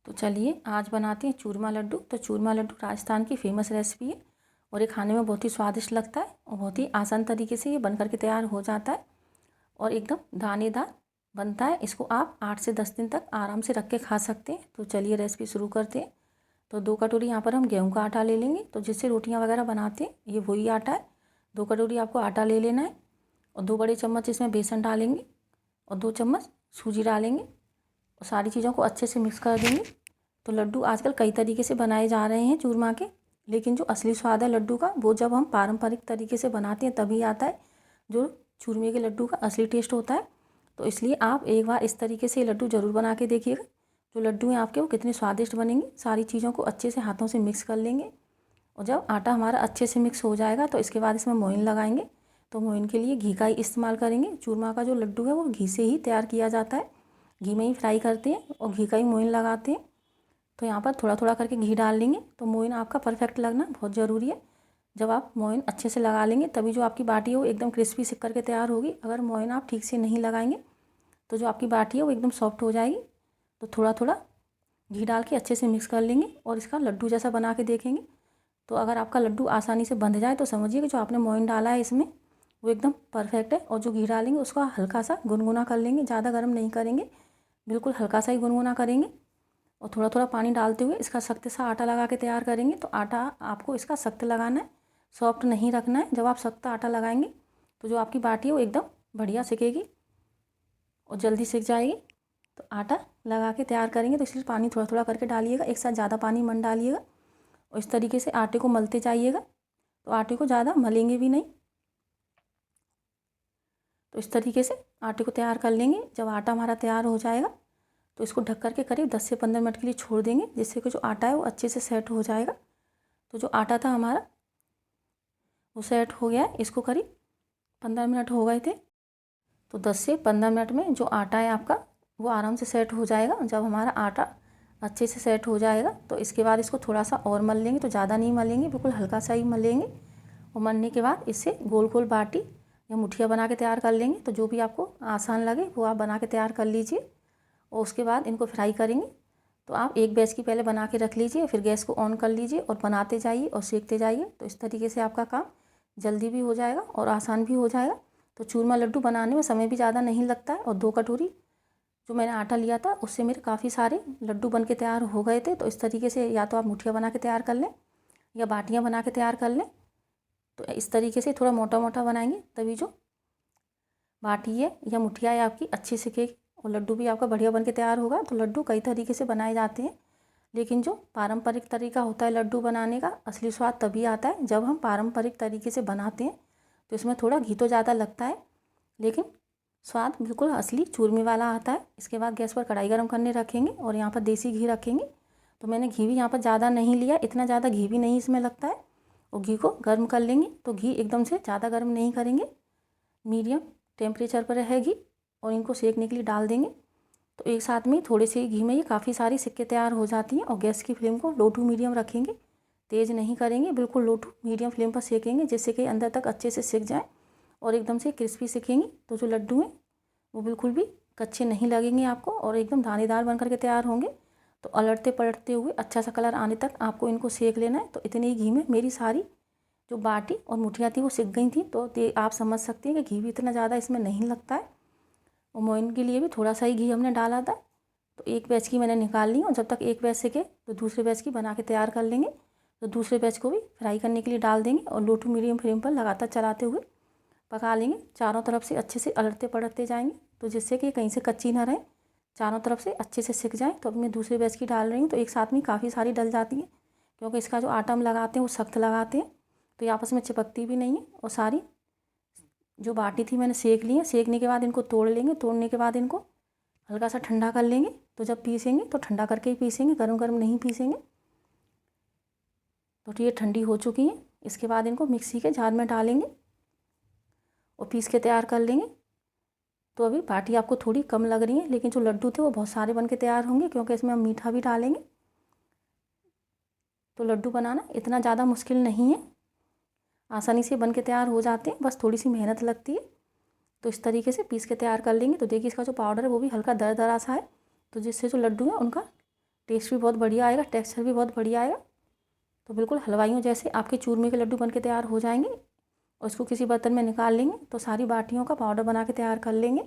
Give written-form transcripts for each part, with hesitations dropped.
तो चलिए आज बनाते हैं चूरमा लड्डू। तो चूरमा लड्डू राजस्थान की फ़ेमस रेसिपी है और ये खाने में बहुत ही स्वादिष्ट लगता है और बहुत ही आसान तरीके से ये बनकर के तैयार हो जाता है और एकदम दानेदार बनता है। इसको आप 8 से 10 दिन तक आराम से रख के खा सकते हैं। तो चलिए रेसिपी शुरू करते हैं। तो 2 कटोरी यहाँ पर हम गेहूँ का आटा ले लेंगे। तो जिससे रोटियाँ वगैरह बनाते हैं ये वही आटा है। 2 कटोरी आपको आटा ले लेना है और 2 बड़े चम्मच इसमें बेसन डालेंगे और 2 चम्मच सूजी डालेंगे और सारी चीज़ों को अच्छे से मिक्स कर देंगे। तो लड्डू आजकल कई तरीके से बनाए जा रहे हैं चूरमा के, लेकिन जो असली स्वाद है लड्डू का वो जब हम पारंपरिक तरीके से बनाते हैं तभी आता है, जो चूरमे के लड्डू का असली टेस्ट होता है। तो इसलिए आप एक बार इस तरीके से लड्डू ज़रूर बना के देखिएगा। जो लड्डू हैं आपके वो कितने स्वादिष्ट बनेंगे। सारी चीज़ों को अच्छे से हाथों से मिक्स कर लेंगे और जब आटा हमारा अच्छे से मिक्स हो जाएगा तो इसके बाद इसमें मोइन लगाएंगे। तो मोइन के लिए घी का ही इस्तेमाल करेंगे। चूरमा का जो लड्डू है वो घी से ही तैयार किया जाता है, घी में ही फ्राई करते हैं और घी का ही मोइन लगाते हैं। तो यहाँ पर थोड़ा थोड़ा करके घी डाल लेंगे। तो मोइन आपका परफेक्ट लगना बहुत ज़रूरी है। जब आप मोइन अच्छे से लगा लेंगे तभी जो आपकी बाटी है वो एकदम क्रिस्पी सिक करके तैयार होगी। अगर मोइन आप ठीक से नहीं लगाएंगे तो जो आपकी बाटी है वो एकदम सॉफ्ट हो जाएगी। तो थोड़ा थोड़ा घी डाल के अच्छे से मिक्स कर लेंगे और इसका लड्डू जैसा बना के देखेंगे। तो अगर आपका लड्डू आसानी से बंध जाए तो समझिए कि जो आपने मोइन डाला है इसमें वो एकदम परफेक्ट है। और जो घी डालेंगे उसको हल्का सा गुनगुना कर लेंगे, ज़्यादा गर्म नहीं करेंगे, बिल्कुल हल्का सा ही गुनगुना करेंगे और थोड़ा थोड़ा पानी डालते हुए इसका सख्त सा आटा लगा के तैयार करेंगे। तो आटा आपको इसका सख्त लगाना है, सॉफ्ट नहीं रखना है। जब आप सख्त आटा लगाएंगे तो जो आपकी बाटी है वो एकदम बढ़िया सिकेगी और जल्दी सिक जाएगी। तो आटा लगा के तैयार करेंगे तो इसलिए पानी थोड़ा थोड़ा करके डालिएगा, एक साथ ज़्यादा पानी मत डालिएगा और इस तरीके से आटे को मलते जाइएगा। तो आटे को ज़्यादा मलेंगे भी नहीं। तो इस तरीके से आटे को तैयार कर लेंगे। जब आटा हमारा तैयार हो जाएगा तो इसको ढक कर के करीब 10 से 15 मिनट के लिए छोड़ देंगे, जिससे कि जो आटा है वो अच्छे से सेट हो जाएगा। तो जो आटा था हमारा वो सेट हो गया है। इसको करीब 15 मिनट हो गए थे। तो 10 से 15 मिनट में जो आटा है आपका वो आराम से सेट हो जाएगा। जब हमारा आटा अच्छे से सेट हो जाएगा तो इसके बाद इसको थोड़ा सा और मल लेंगे। तो ज़्यादा नहीं मलेंगे, बिल्कुल हल्का सा ही मलेंगे और मलने के बाद इससे गोल गोल बाटी या मुठिया बना के तैयार कर लेंगे। तो जो भी आपको आसान लगे वो आप बना के तैयार कर लीजिए और उसके बाद इनको फ्राई करेंगे। तो आप एक बैच की पहले बना के रख लीजिए, फिर गैस को ऑन कर लीजिए और बनाते जाइए और सेकते जाइए। तो इस तरीके से आपका काम जल्दी भी हो जाएगा और आसान भी हो जाएगा। तो चूरमा लड्डू बनाने में समय भी ज़्यादा नहीं लगता है और 2 कटोरी जो मैंने आटा लिया था उससे मेरे काफ़ी सारे लड्डू बन के तैयार हो गए थे। तो इस तरीके से या तो आप मुठिया बना के तैयार कर लें या बाटियाँ बना के तैयार कर लें। तो इस तरीके से थोड़ा मोटा मोटा बनाएंगे तभी जो बाटी है या मुठिया है आपकी अच्छी सिकेगी और लड्डू भी आपका बढ़िया बन के तैयार होगा। तो लड्डू कई तरीके से बनाए जाते हैं, लेकिन जो पारंपरिक तरीका होता है लड्डू बनाने का, असली स्वाद तभी आता है जब हम पारंपरिक तरीके से बनाते हैं। तो इसमें थोड़ा घी तो ज़्यादा लगता है लेकिन स्वाद बिल्कुल असली चूरमे वाला आता है। इसके बाद गैस पर कढ़ाई गर्म करने रखेंगे और यहाँ पर देसी घी रखेंगे। तो मैंने घी भी यहाँ पर ज़्यादा नहीं लिया, इतना ज़्यादा घी भी नहीं इसमें लगता है। और घी को गर्म कर लेंगे। तो घी एकदम से ज़्यादा गर्म नहीं करेंगे, मीडियम टेम्परेचर पर रहेगी और इनको सेकने के लिए डाल देंगे। तो एक साथ में थोड़े से घी में ये काफ़ी सारी सिक्के तैयार हो जाती हैं। और गैस की फ्लेम को लो टू मीडियम रखेंगे, तेज़ नहीं करेंगे, बिल्कुल लो टू मीडियम फ्लेम पर सेकेंगे जिससे कि अंदर तक अच्छे से सिक जाए और एकदम से क्रिस्पी सिकेंगे। तो जो लड्डू हैं वो बिल्कुल भी कच्चे नहीं लगेंगे आपको और एकदम दानेदार बन करके तैयार होंगे। तो अलटते पलटते हुए अच्छा सा कलर आने तक आपको इनको सेक लेना है। तो इतने ही घी में मेरी सारी जो बाटी और मुठियाँ थी वो सिक गई थी। तो आप समझ सकती हैं कि घी भी इतना ज़्यादा इसमें नहीं लगता है और मोइन के लिए भी थोड़ा सा ही घी हमने डाला था। तो एक बैच की मैंने निकाल ली और जब तक एक बैच सिके तो दूसरे बैच की बना के तैयार कर लेंगे। तो दूसरे बैच को भी फ्राई करने के लिए डाल देंगे और लो टू मीडियम फ्लेम पर लगातार चलाते हुए पका लेंगे। चारों तरफ से अच्छे से अलटते पलटते जाएंगे तो जिससे कि कहीं से कच्ची ना रहे, चारों तरफ से अच्छे से सिक जाए। तो अब मैं दूसरे बैच की डाल रही हूँ। तो एक साथ में काफ़ी सारी डल जाती है क्योंकि इसका जो आटा हम लगाते हैं वो सख्त लगाते हैं, तो ये आपस में चिपकती भी नहीं है। और सारी जो बाटी थी मैंने सेक ली है। सेकने के बाद इनको तोड़ लेंगे, तोड़ने के बाद इनको हल्का सा ठंडा कर लेंगे। तो जब पीसेंगे तो ठंडा करके ही पीसेंगे, गरम गरम नहीं पीसेंगे। तो ये ठंडी हो चुकी हैं। इसके बाद इनको मिक्सी के जार में डालेंगे और पीस के तैयार कर लेंगे। तो अभी बाटी आपको थोड़ी कम लग रही है लेकिन जो लड्डू थे वो बहुत सारे बन के तैयार होंगे क्योंकि इसमें हम मीठा भी डालेंगे। तो लड्डू बनाना इतना ज़्यादा मुश्किल नहीं है, आसानी से बन के तैयार हो जाते हैं, बस थोड़ी सी मेहनत लगती है। तो इस तरीके से पीस के तैयार कर लेंगे। तो देखिए इसका जो पाउडर है वो भी हल्का दरदरा सा है, तो जिससे जो लड्डू है उनका टेस्ट भी बहुत बढ़िया आएगा, टेक्सचर भी बहुत बढ़िया आएगा। तो बिल्कुल हलवाइयों जैसे आपके चूरमे के लड्डू बन के तैयार हो जाएंगे। और इसको किसी बर्तन में निकाल लेंगे तो सारी बाटियों का पाउडर बना के तैयार कर लेंगे।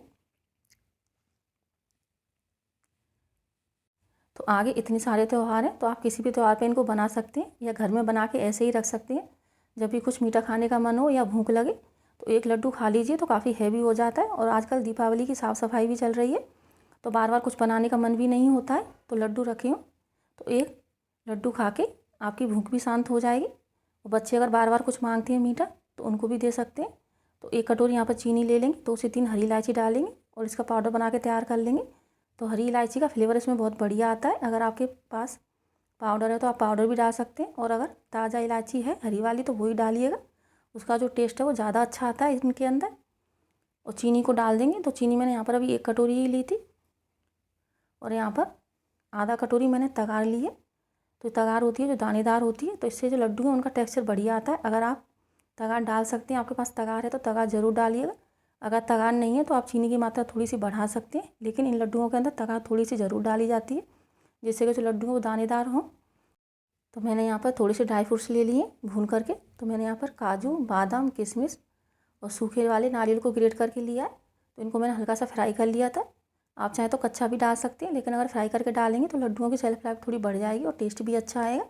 तो आगे इतने सारे त्यौहार हैं तो आप किसी भी त्यौहार पे इनको बना सकते हैं या घर में बना के ऐसे ही रख सकते हैं। जब भी कुछ मीठा खाने का मन हो या भूख लगे तो एक लड्डू खा लीजिए तो काफ़ी हैवी हो जाता है। और आजकल दीपावली की साफ़ सफाई भी चल रही है तो बार बार कुछ बनाने का मन भी नहीं होता है। तो लड्डू रखे हो तो एक लड्डू खा के आपकी भूख भी शांत हो जाएगी। और बच्चे अगर बार बार कुछ मांगते हैं मीठा तो उनको भी दे सकते हैं। तो एक कटोरी यहाँ पर चीनी ले लेंगे, 2 से 3 हरी इलायची डालेंगे और इसका पाउडर बना के तैयार कर लेंगे। तो हरी इलायची का फ्लेवर इसमें बहुत बढ़िया आता है। अगर आपके पास पाउडर है तो आप पाउडर भी डाल सकते हैं, और अगर ताज़ा इलायची है हरी वाली तो वही डालिएगा, उसका जो टेस्ट है वो ज़्यादा अच्छा आता है इनके अंदर। और चीनी को डाल देंगे। तो चीनी मैंने यहाँ पर अभी 1 कटोरी ही ली थी और यहाँ पर आधा कटोरी मैंने तगार ली है। तो तगार होती है जो दानेदार होती है, तो इससे जो लड्डू है उनका टेक्सचर बढ़िया आता है। अगर आप तगार डाल सकते हैं, आपके पास तगार है तो तगार ज़रूर डालिएगा। अगर तगार नहीं है तो आप चीनी की मात्रा थोड़ी सी बढ़ा सकते हैं, लेकिन इन लड्डुओं के अंदर तगार थोड़ी सी ज़रूर डाली जाती है जिससे कि जो लड्डू हैं वो दानेदार हों। तो मैंने यहाँ पर थोड़े से ड्राई फ्रूट्स ले लिए भून करके। तो मैंने यहाँ पर काजू, बादाम, किशमिश और सूखे वाले नारियल को ग्रेट करके लिया है। तो इनको मैंने हल्का सा फ्राई कर लिया था। आप चाहें तो कच्चा भी डाल सकते हैं, लेकिन अगर फ्राई करके डालेंगे तो लड्डुओं की सेल्फ लाइफ थोड़ी बढ़ जाएगी और टेस्ट भी अच्छा आएगा।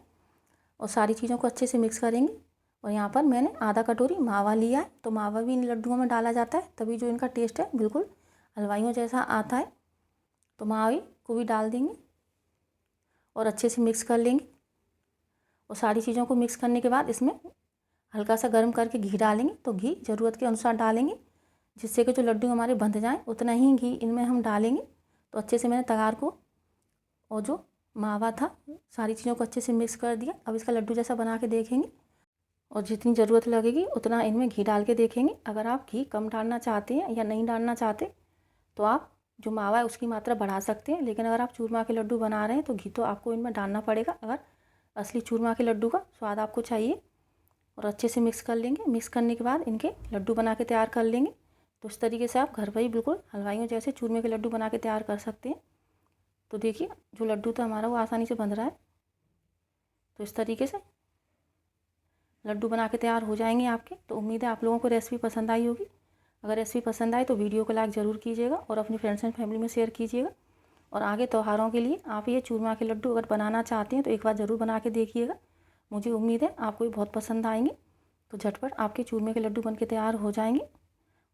और सारी चीज़ों को अच्छे से मिक्स करेंगे। और यहाँ पर मैंने आधा कटोरी मावा लिया है। तो मावा भी इन लड्डुओं में डाला जाता है, तभी जो इनका टेस्ट है बिल्कुल हलवाइयों जैसा आता है। तो मावे को भी डाल देंगे और अच्छे से मिक्स कर लेंगे। और सारी चीज़ों को मिक्स करने के बाद इसमें हल्का सा गर्म करके घी डालेंगे। तो घी ज़रूरत के अनुसार डालेंगे, जिससे कि जो लड्डू हमारे बंध जाएँ उतना ही घी इनमें हम डालेंगे। तो अच्छे से मैंने तगार को और जो मावा था सारी चीज़ों को अच्छे से मिक्स कर दिया। अब इसका लड्डू जैसा बना के देखेंगे और जितनी ज़रूरत लगेगी उतना इनमें घी डाल के देखेंगे। अगर आप घी कम डालना चाहते हैं या नहीं डालना चाहते तो आप जो मावा है उसकी मात्रा बढ़ा सकते हैं, लेकिन अगर आप चूरमा के लड्डू बना रहे हैं तो घी तो आपको इनमें डालना पड़ेगा अगर असली चूरमा के लड्डू का स्वाद आपको चाहिए। और अच्छे से मिक्स कर लेंगे। मिक्स करने के बाद इनके लड्डू बना के तैयार कर लेंगे। तो इस तरीके से आप घर पर ही बिल्कुल हलवाइयों जैसे चूरमे के लड्डू बना के तैयार कर सकते हैं। तो देखिए जो लड्डू था हमारा वो आसानी से बन रहा है। तो इस तरीके से लड्डू बना के तैयार हो जाएंगे आपके। तो उम्मीद है आप लोगों को रेसिपी पसंद आई होगी। अगर रेसिपी पसंद आए तो वीडियो को लाइक ज़रूर कीजिएगा और अपनी फ्रेंड्स एंड फैमिली में शेयर कीजिएगा। और आगे त्योहारों के लिए आप ये चूरमा के लड्डू अगर बनाना चाहते हैं तो एक बार ज़रूर बना के देखिएगा। मुझे उम्मीद है आपको भी बहुत पसंद आएंगे। तो झटपट आपके चूरमे के लड्डू बन के तैयार हो जाएंगे।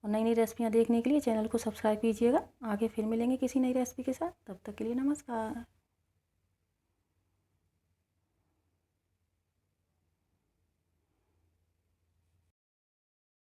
और नई नई रेसिपियाँ देखने के लिए चैनल को सब्सक्राइब कीजिएगा। आगे फिर मिलेंगे किसी नई रेसिपी के साथ, तब तक के लिए नमस्कार।